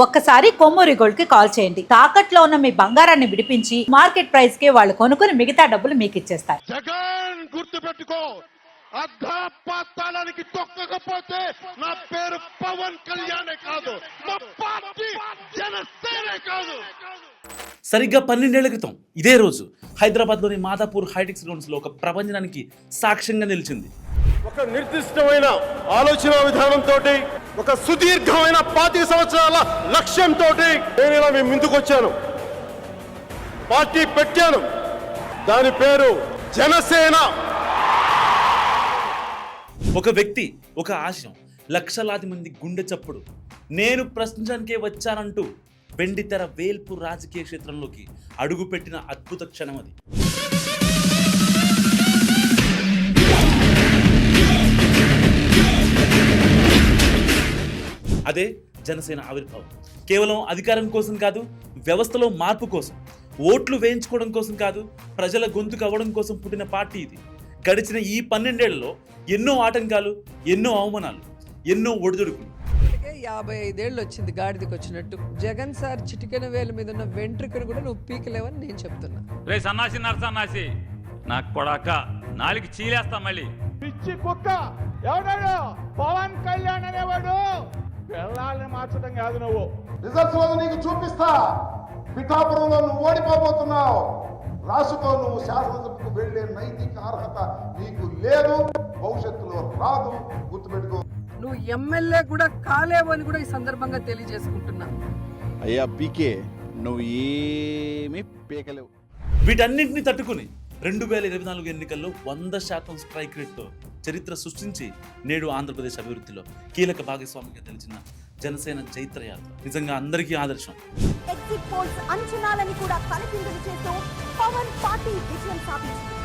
ఒక్కసారి కొమ్మూరి గోల్డ్ కి కాల్ చేయండి. తాకట్లో ఉన్న మీ బంగారాన్ని విడిపించి మార్కెట్ ప్రైస్ కి వాళ్ళు కొనుక్కుని మిగతా డబ్బులు మీకు ఇచ్చేస్తారు. జగన్ గుర్తుపెట్టుకో, అర్ధపాతాళానికి తొక్కకపోతే నా పేరు పవన్ కళ్యాణే కాదు, మా పార్టీ జనసేనే కాదు. సరిగ్గా 12 ఏళ్ల క్రితం ఇదే రోజు హైదరాబాద్లోని మాదాపూర్ హైటెక్స్ గ్రౌండ్స్లో ఒక ప్రపంచానికి సాక్ష్యంగా నిలిచింది. ఒక నిర్దిష్టమైన ఆలోచన విధానంతో, ఒక సుదీర్ఘమైన 25 సంవత్సరాల లక్ష్యంతో నేను ఇలా మీ ముందుకు వచ్చాను. పార్టీ పెట్టాను, దాని పేరు జనసేన. ఒక వ్యక్తి, ఒక ఆశయం, లక్షలాది మంది గుండె చప్పుడు. నేను ప్రశ్నించడానికే వచ్చానంటూ వెండితెర వేల్పు రాజకీయ క్షేత్రంలోకి అడుగుపెట్టిన అద్భుత క్షణం అది. అదే జనసేన ఆవిర్భావం. కేవలం అధికారం కోసం కాదు, వ్యవస్థలో మార్పు కోసం, ఓట్లు వేయించుకోవడం కోసం కాదు, ప్రజల గొంతుకు అవ్వడం కోసం పుట్టిన పార్టీ ఇది. గడిచిన ఈ 12 ఏళ్లలో ఎన్నో ఆటంకాలు, ఎన్నో అవమానాలు, ఎన్నో ఒడిదుడుకులు. 55 ఏళ్ళు వచ్చింది గాడిదికి వచ్చినట్టు. జగన్ సార్ చిటికెన వేల మీద ఉన్న వెంట్రుకను కూడా నువ్వు పీకలేవని నేను చెప్తున్నా. రే సన్నాసి నరసన్నాసి, నా కొడాక నాలుగు చీలేస్తా మళ్ళీ. పిచ్చి కుక్క ఎవడాడు? పవన్ కళ్యాణ్ అనేవాడు పిల్లల్ని మార్చడం కాదు. నువ్వు రిజల్ట్స్ లో నీకు చూపిస్తా. పిఠాపురంలో నువ్వు ఓడిపోబోతున్నావు. రాసుకో, నువ్వు శాసనసభకు వెళ్లే నైతిక అర్హత నీకు లేదు, భవిష్యత్తులో రాదు, గుర్తుపెట్టుకో. నువ్వు ఎమ్మెల్యే కూడా కాలేవని కూడా ఈ సందర్భంగా తెలియజేసుకుంటున్నా. అయ్యా పీకే, నువ్వు ఏమీ పీకలేవు. వీటన్నింటినీ తట్టుకుని 2024 ఎన్నికల్లో 100% స్ట్రైక్ రేట్తో చరిత్ర సృష్టించి నేడు ఆంధ్రప్రదేశ్ అభివృద్ధిలో కీలక భాగస్వామిగా నిలిచిన జనసేన చైత్రయాత్ర నిజంగా అందరికీ ఆదర్శం. ఎగ్జిట్ పోల్స్ అంచనాలని కూడా తలకిందులు చేస్తూ పవన్ పార్టీ విజయం సాధించింది.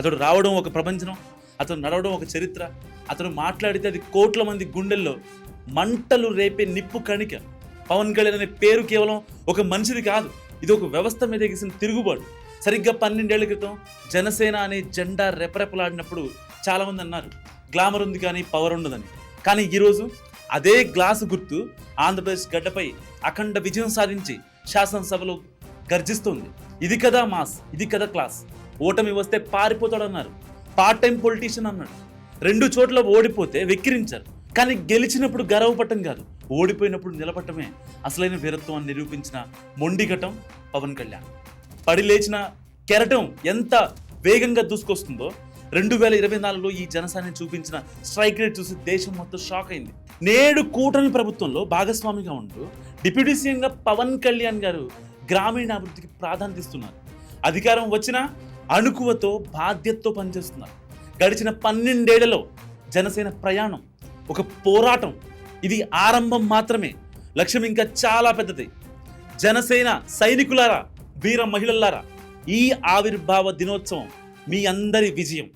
అతడు రావడం ఒక ప్రపంచం, అతను నడవడం ఒక చరిత్ర, అతను మాట్లాడితే అది కోట్ల మంది గుండెల్లో మంటలు రేపే నిప్పు కణిక. పవన్ కళ్యాణ్ అనే పేరు కేవలం ఒక మనిషిది కాదు, ఇది ఒక వ్యవస్థ మీద ఎగిసిన తిరుగుబాటు. సరిగ్గా 12 ఏళ్ల క్రితం జనసేన అనే జెండా రెపరెపలాడినప్పుడు చాలామంది అన్నారు గ్లామర్ ఉంది కానీ పవర్ ఉండదని. కానీ ఈరోజు అదే గ్లాసు గుర్తు ఆంధ్రప్రదేశ్ గడ్డపై అఖండ విజయం సాధించి శాసనసభలో గర్జిస్తోంది. ఇది కదా మాస్, ఇది కదా క్లాస్. ఓటమి వస్తే పారిపోతాడన్నారు, పార్ట్ టైం పొలిటీషియన్ అన్నాడు. 2 చోట్ల ఓడిపోతే వెక్కిరించారు, కానీ గెలిచినప్పుడు గర్వపడటం కాదు, ఓడిపోయినప్పుడు నిలబడటమే అసలైన వీరత్వాన్ని నిరూపించిన మొండిఘటం పవన్ కళ్యాణ్. పడి లేచిన కెరటం ఎంత వేగంగా దూసుకొస్తుందో 2024లో ఈ జనసేన చూపించిన స్ట్రైక్ రేట్ చూసి దేశం మొత్తం షాక్ అయింది. నేడు కూటమి ప్రభుత్వంలో భాగస్వామిగా ఉంటూ డిప్యూటీ సీఎంగా పవన్ కళ్యాణ్ గారు గ్రామీణాభివృద్ధికి ప్రాధాన్యత ఇస్తున్నారు. అధికారం వచ్చినా అణుకువతో బాధ్యతతో పనిచేస్తున్నారు. గడిచిన 12 ఏళ్లలో జనసేన ప్రయాణం ఒక పోరాటం. ఇది ఆరంభం మాత్రమే, లక్ష్యం ఇంకా చాలా పెద్దది. జనసేన సైనికులారా, వీర మహిళలారా, ఈ ఆవిర్భావ దినోత్సవం మీ అందరి విజయం.